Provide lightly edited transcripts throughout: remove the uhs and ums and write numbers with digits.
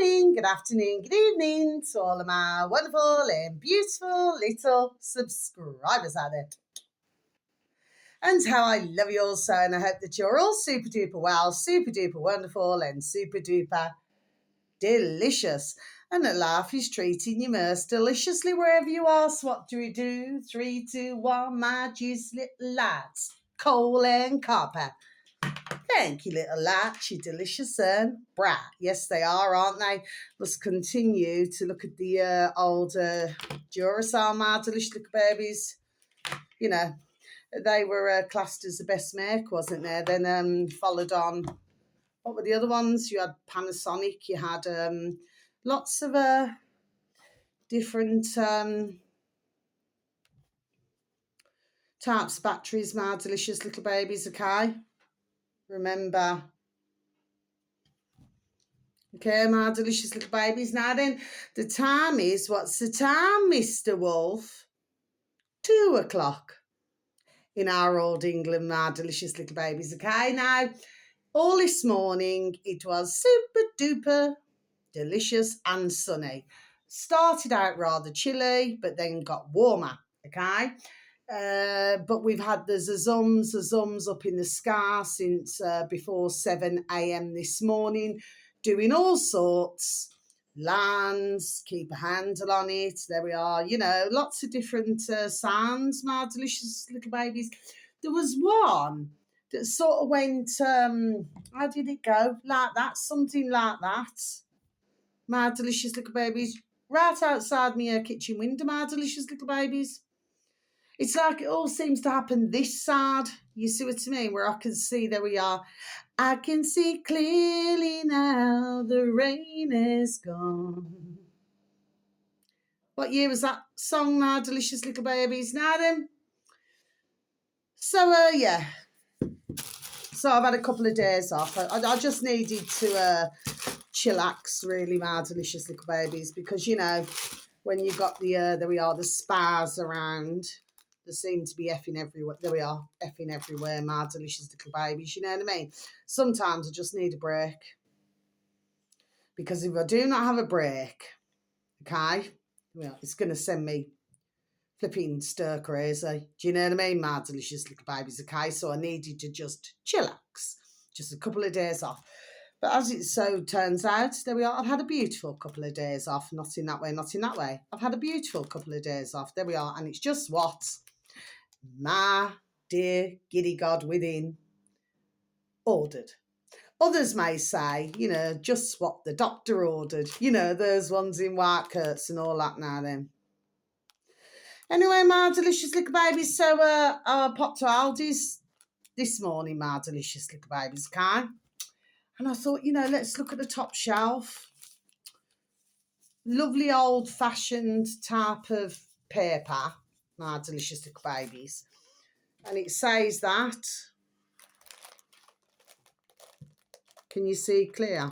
morning, good afternoon, good evening to all of my wonderful and beautiful little subscribers out there. And how I love you all so, and I hope that you're all super duper well, super duper wonderful, and super duper delicious. And that life is treating you most deliciously wherever you are. So what do we do? 3, 2, 1, my juice little lads, coal and copper. Thank you, little lads, you delicious son. Brat. Yes, they are, aren't they? Let's continue to look at the old Duracell, my delicious little babies. You know, they were classed as the best make, wasn't there? Then followed on, what were the other ones? You had Panasonic, you had lots of different types of batteries, my delicious little babies, okay? Remember. Okay, my delicious little babies. Now then, the time is, what's the time, Mr. Wolf? 2 o'clock in our old England, my delicious little babies. Okay, now, all this morning, it was super duper delicious and sunny. Started out rather chilly, but then got warmer, okay? But we've had the zums up in the sky since before 7 a.m. this morning, doing all sorts, lands, keep a handle on it. There we are, you know, lots of different sounds, my delicious little babies. There was one that sort of went, how did it go? Like that, something like that. My delicious little babies, right outside my kitchen window, my delicious little babies. It's like it all seems to happen this side. You see what I mean? Where I can see, there we are. I can see clearly now the rain is gone. What year was that song, my delicious little babies? Now then. So, yeah. So I've had a couple of days off. I just needed to chillax, really, my delicious little babies. Because, you know, when you've got the, there we are, the spas around. There seem to be effing everywhere. There we are, effing everywhere, my delicious little babies. You know what I mean? Sometimes I just need a break. Because if I do not have a break, okay, well, it's going to send me flipping stir crazy. Do you know what I mean, my delicious little babies? Okay, so I needed to just chillax. Just a couple of days off. But as it so turns out, there we are. I've had a beautiful couple of days off. Not in that way, not in that way. I've had a beautiful couple of days off. There we are. And it's just what my dear giddy God within ordered. Others may say, you know, just what the doctor ordered. You know, those ones in white coats and all that now then. Anyway, my delicious little babies, so I popped to Aldi's this morning, my delicious little babies, okay? And I thought, you know, let's look at the top shelf. Lovely old-fashioned type of paper, my delicious little babies. And it says that, can you see clear?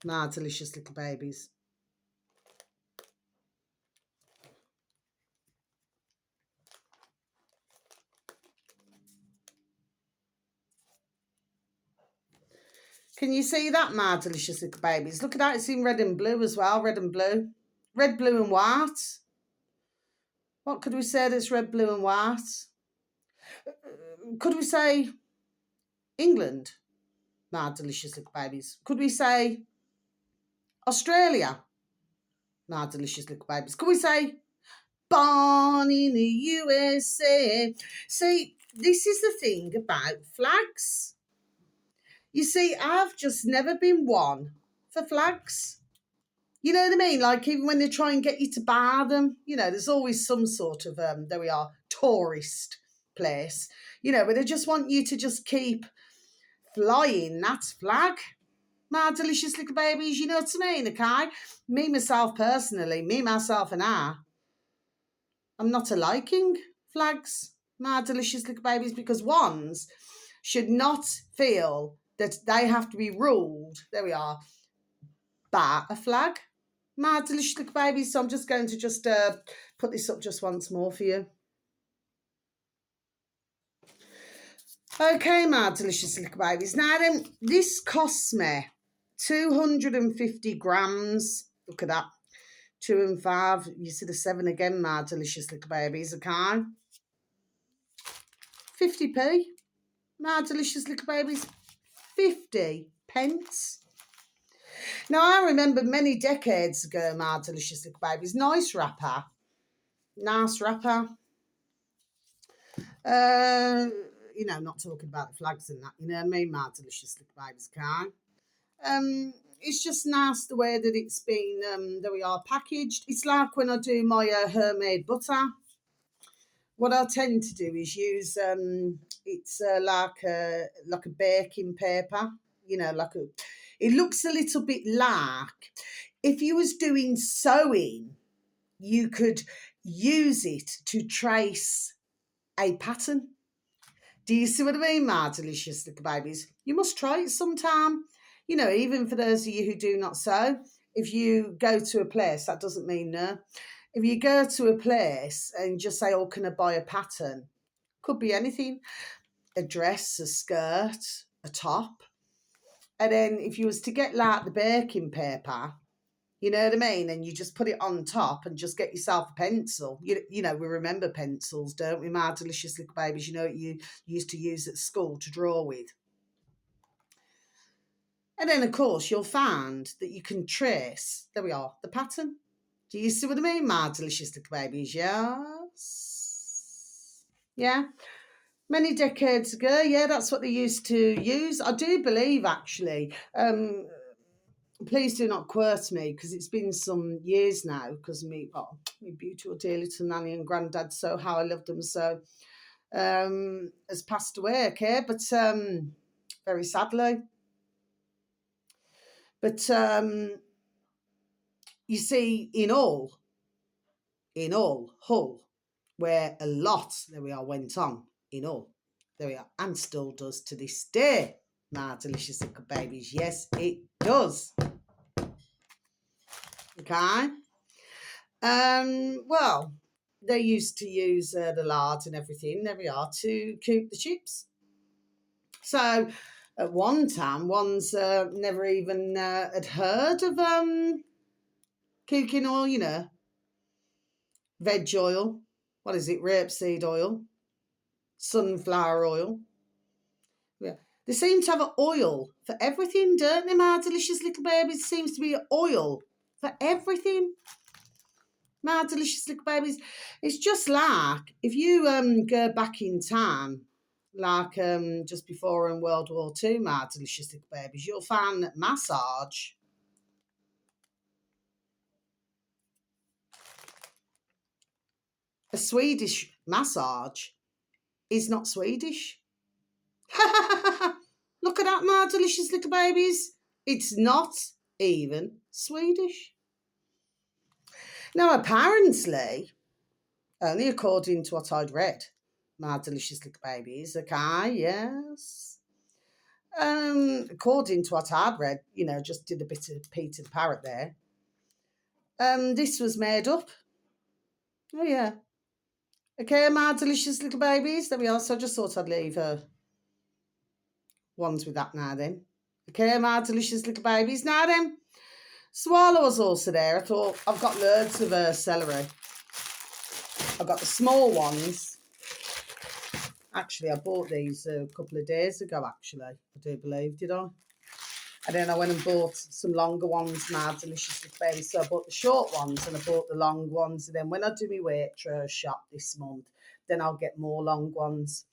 My delicious little babies. Can you see that, my delicious little babies? Look at that, it's in red and blue as well, red and blue. Red, blue and white. What could we say that's red, blue and white? Could we say England, my delicious little babies? Could we say Australia, my delicious little babies? Could we say born in the USA? See, this is the thing about flags. You see, I've just never been one for flags. You know what I mean? Like, even when they try and get you to buy them, you know, there's always some sort of, there we are, tourist place, you know, where they just want you to just keep flying that flag. My delicious little babies, you know what I mean, okay? Me, myself, personally, me, myself and I'm not a liking flags, my delicious little babies, because ones should not feel that they have to be ruled, there we are, by a flag. My delicious little babies, so I'm just going to just put this up just once more for you. Okay, my delicious little babies. Now then, this costs me 250 grams. Look at that. 2 and 5. You see the 7 again, my delicious little babies, okay? 50p. My delicious little babies. 50 pence. Now, I remember many decades ago, my delicious little babies, nice wrapper. Nice wrapper. You know, not talking about the flags and that, you know what I mean, my delicious little babies, can. It's just nice the way that it's been, that we are packaged. It's like when I do my homemade butter. What I tend to do is use, it's like a baking paper, you know, it looks a little bit like, if you was doing sewing, you could use it to trace a pattern. Do you see what I mean, my delicious little babies? You must try it sometime. You know, even for those of you who do not sew, if you go to a place, that doesn't mean no. If you go to a place and just say, oh, can I buy a pattern? Could be anything. A dress, a skirt, a top. And then if you was to get like the baking paper, you know what I mean? And you just put it on top and just get yourself a pencil. You know, we remember pencils, don't we, my delicious little babies? You know what you used to use at school to draw with. And then, of course, you'll find that you can trace, there we are, the pattern. Do you see what I mean, my delicious little babies? Yes. Yeah. Many decades ago, yeah, that's what they used to use. I do believe, actually, please do not quote me because it's been some years now because me beautiful dear little nanny and granddad, so how I loved them so, has passed away, okay? But very sadly. But you see, in all, Hull, where a lot, there we are, went on, in all, there we are, and still does to this day, my delicious little babies. Yes, it does. Okay. Well, they used to use the lard and everything, there we are, to cook the chips. So at one time, one's never even had heard of cooking oil, you know, veg oil, what is it, rapeseed oil, sunflower oil. Yeah. They seem to have an oil for everything, don't they, my delicious little babies? Seems to be oil for everything. My delicious little babies. It's just like if you go back in time, like just before in World War II, my delicious little babies, you'll find that massage, a Swedish massage, is not Swedish. Look at that, my delicious little babies. It's not even Swedish. Now, apparently, only according to what I'd read, my delicious little babies, okay, yes. According to what I'd read, you know, just did a bit of Peter the Parrot there. This was made up. Oh, yeah. Okay, my delicious little babies, there we are. So I just thought I'd leave ones with that now then. Okay, my delicious little babies. Now then, swallow was also there. I thought, I've got loads of celery. I've got the small ones. Actually, I bought these a couple of days ago, actually. I do believe, did I? And then I went and bought some longer ones, my delicious little babies. So I bought the short ones and I bought the long ones. And then when I do my Waitrose shop this month, then I'll get more long ones.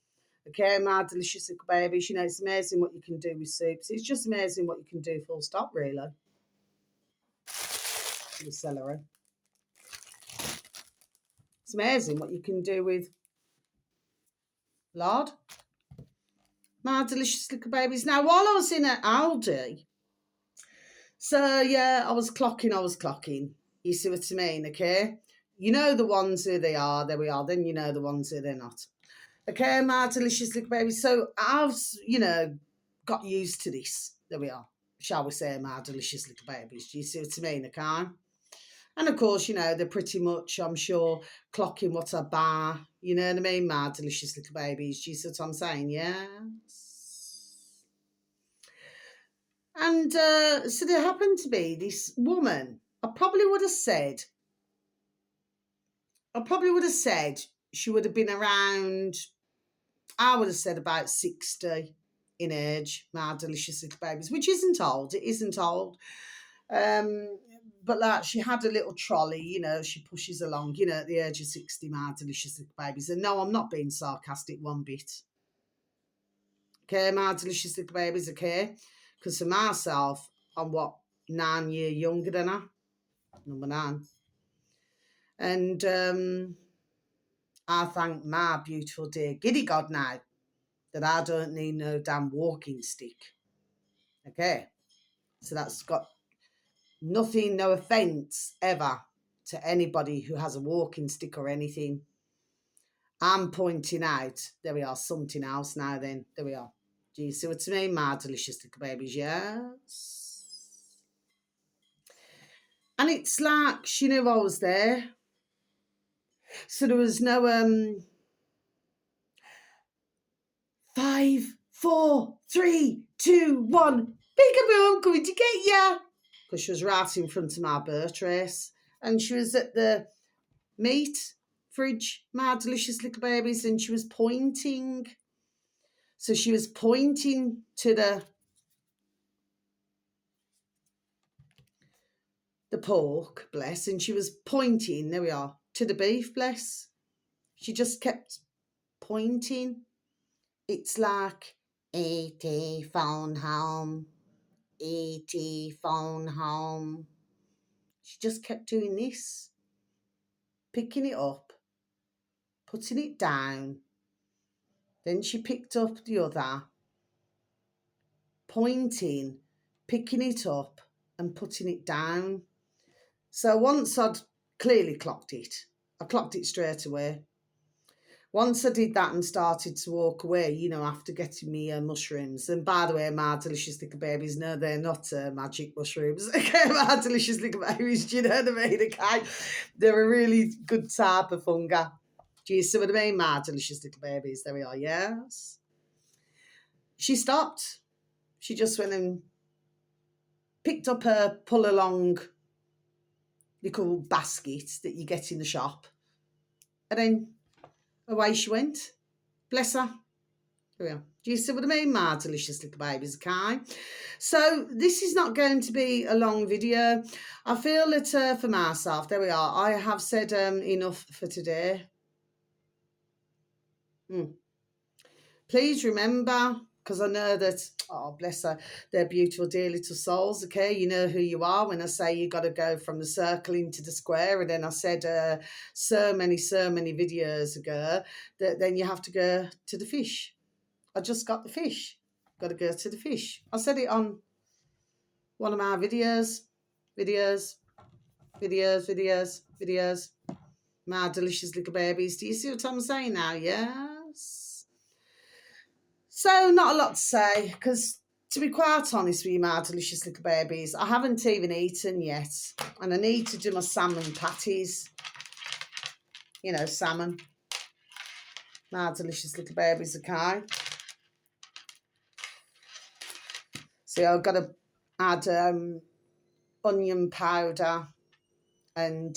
Okay, my delicious little babies. You know, it's amazing what you can do with soups. It's just amazing what you can do full stop, really. With celery. It's amazing what you can do with lard. My delicious little babies. Now, while I was in at Aldi, so yeah, I was clocking. You see what I mean, okay? You know the ones who they are, there we are. Then you know the ones who they're not. Okay, my delicious little babies. So I've, you know, got used to this. There we are. Shall we say, my delicious little babies. Do you see what I mean, okay? And of course, you know, they're pretty much, I'm sure, clocking what I buy. You know what I mean, my delicious little babies. Do you see what I'm saying? Yes. And so there happened to be this woman. I probably would have said she would have been around, I would have said about 60 in age, my delicious little babies, which isn't old. It isn't old. But like, she had a little trolley, you know, she pushes along, you know, at the age of 60, my delicious little babies. And no, I'm not being sarcastic one bit. Okay, my delicious little babies, okay? Because for myself, I'm 9 years younger than her, number 9. And I thank my beautiful dear giddy God now that I don't need no damn walking stick. Okay, so that's got nothing, no offence ever to anybody who has a walking stick or anything. I'm pointing out, there we are, something else now then, there we are. Do you see what I mean, my delicious little babies? Yes. And it's like she knew I was there. So there was no 5, 4, 3, 2, 1. Peekaboo, I'm coming to get ya. Because she was right in front of my birth race. And she was at the meat fridge, my delicious little babies, and she was pointing. So she was pointing to the pork, bless, and she was pointing, there we are, to the beef, bless. She just kept pointing. It's like, E.T. phone home, E.T. phone home. She just kept doing this, picking it up, putting it down. Then she picked up the other, pointing, picking it up and putting it down. So once I'd clearly clocked it, I clocked it straight away. Once I did that and started to walk away, you know, after getting me mushrooms. And by the way, my delicious little babies, no, they're not magic mushrooms. Okay, my delicious little babies, do you know what I mean? Okay, they're a really good type of fungi. Do you see what I mean, my delicious little babies? There we are, yes. She stopped. She just went and picked up her pull-along little basket that you get in the shop. And then away she went. Bless her. There we are. Do you see what I mean, my delicious little babies, okay? So this is not going to be a long video. I feel that for myself, there we are, I have said enough for today. Please remember, because I know that, oh, bless her, they're beautiful, dear little souls, okay? You know who you are when I say you got to go from the circle into the square. And then I said so many videos ago that then you have to go to the fish. I just got the fish. Got to go to the fish. I said it on one of my videos. My delicious little babies. Do you see what I'm saying now? Yes. So not a lot to say, because to be quite honest with you, my delicious little babies, I haven't even eaten yet. And I need to do my salmon patties. You know, salmon. My delicious little babies, okay? So I've got to add onion powder and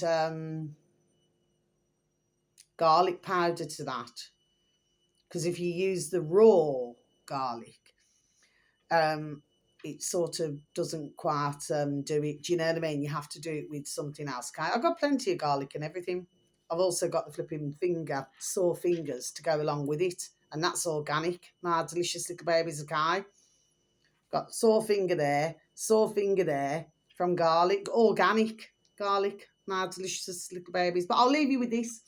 garlic powder to that, because if you use the raw garlic, it sort of doesn't quite do it. Do you know what I mean? You have to do it with something else. Okay, I've got plenty of garlic and everything. I've also got the flipping sore fingers to go along with it, and that's organic. My delicious little babies, okay? Got sore finger there from garlic, organic garlic, my delicious little babies. But I'll leave you with this.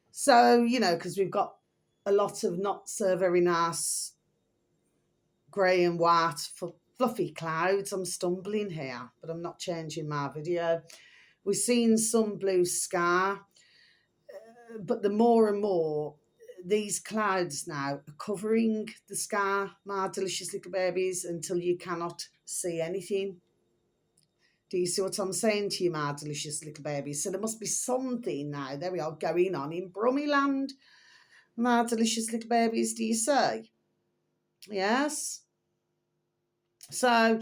So, you know, because we've got a lot of not so very nice grey and white fluffy clouds. I'm stumbling here, but I'm not changing my video. We've seen some blue sky, but the more and more these clouds now are covering the sky, my delicious little babies, until you cannot see anything. Do you see what I'm saying to you, my delicious little babies? So there must be something now, there we are, going on in Brummyland, my delicious little babies, do you say? Yes? So,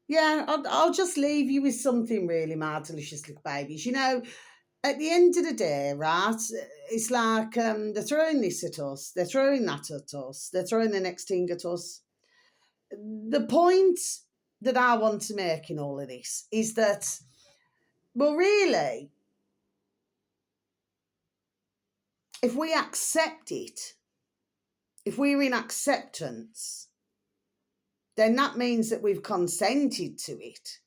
yeah, I'll just leave you with something really, my delicious little babies. You know, at the end of the day, right, it's like they're throwing this at us, they're throwing that at us, they're throwing the next thing at us. The point that I want to make in all of this is that, well, really, if we accept it, if we're in acceptance, then that means that we've consented to it.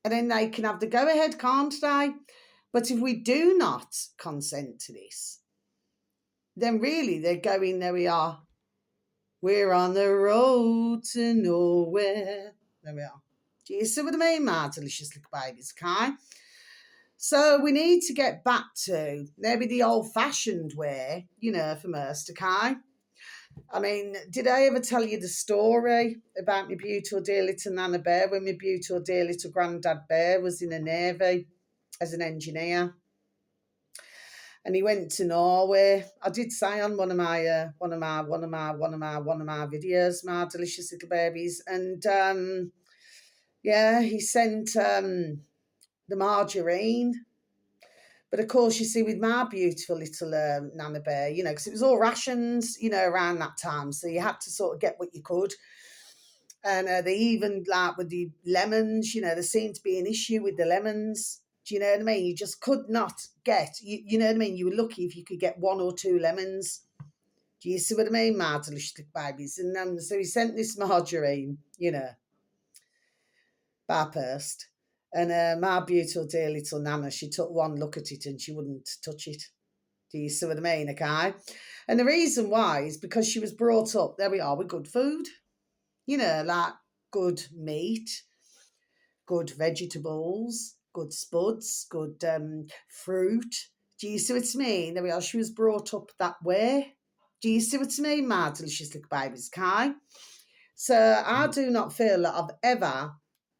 And then they can have the go ahead, can't they? But if we do not consent to this, then really they're going, there we are. We're on the road to nowhere. There we are. Do you see what I mean, my delicious little babies, okay? So we need to get back to maybe the old-fashioned way, you know, for most, okay? I mean, did I ever tell you the story about my beautiful dear little Nana Bear when my beautiful dear little granddad Bear was in the Navy as an engineer? And he went to Norway. I did say on one of my videos, my delicious little babies, and yeah, he sent the margarine. But of course, you see, with my beautiful little Nana Bear, you know, because it was all rations, you know, around that time, so you had to sort of get what you could. And they even, like with the lemons, you know, there seemed to be an issue with the lemons. Do you know what I mean? You just could not get, you know what I mean? You were lucky if you could get 1 or 2 lemons. Do you see what I mean, my delicious babies? And so he sent this margarine, you know, by post. And my beautiful dear little Nana, she took one look at it and she wouldn't touch it. Do you see what I mean, okay? And the reason why is because she was brought up, there we are, with good food. You know, like good meat, good vegetables, good spuds, good fruit. Do you see what I mean? There we are. She was brought up that way. Do you see what I mean, my delicious little babies, Kai? So I do not feel that I've ever,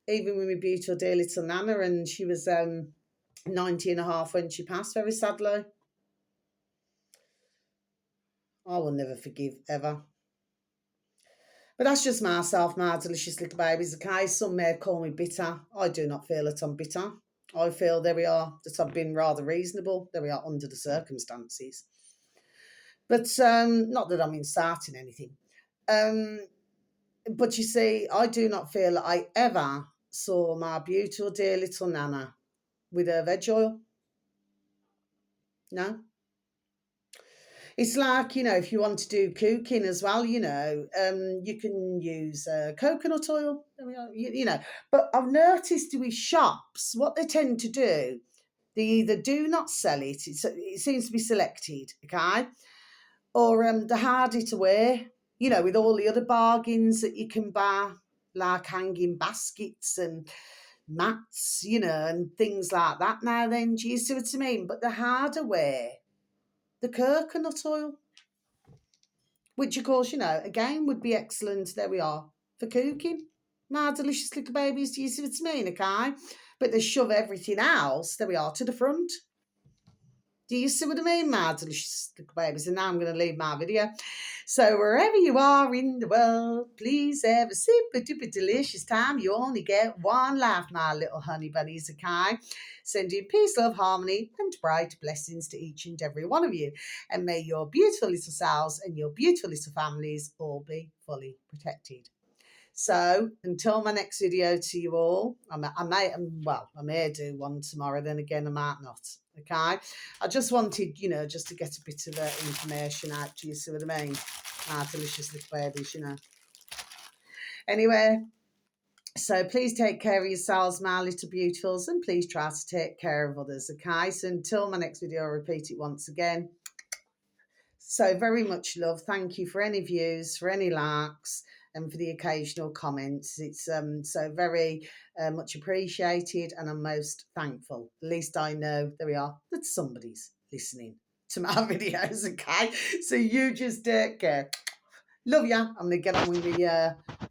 even with my beautiful dear little Nana, and she was 90 and a half when she passed, very sadly. I will never forgive, ever. But that's just myself, my delicious little babies, okay? Some may call me bitter. I do not feel that I'm bitter. I feel, there we are, that I've been rather reasonable. There we are, under the circumstances. But not that I'm inciting anything. But you see, I do not feel that I ever saw my beautiful dear little Nana with her veg oil. No. It's like, you know, if you want to do cooking as well, you know, you can use coconut oil, you know. But I've noticed with shops, what they tend to do, they either do not sell it, it seems to be selected, okay, or they're harder to wear, you know, with all the other bargains that you can buy, like hanging baskets and mats, you know, and things like that now then, do you see what I mean? But the harder wear, the coconut oil, which of course, you know, again would be excellent, there we are, for cooking. My delicious little babies, do you see what I mean, okay? But they shove everything else, there we are, to the front. Do you see what I mean, my delicious little babies? And now I'm going to leave my video. So wherever you are in the world, please have a super duper delicious time. You only get one life, my little honey bunnies, okay? Sending peace, love, harmony, and bright blessings to each and every one of you. And may your beautiful little selves and your beautiful little families all be fully protected. So until my next video to you all, I may do one tomorrow, then again I might not, okay? I just wanted, you know, just to get a bit of information out to you, see what I mean? Ah, delicious little babies, you know. Anyway, so please take care of yourselves, my little beautifuls, and please try to take care of others, okay? So until my next video, I'll repeat it once again. So very much love. Thank you for any views, for any likes, and for the occasional comments. It's so very much appreciated, and I'm most thankful. At least I know, there we are, that somebody's listening to my videos, okay? So you just take care. Love ya. I'm going to get on with the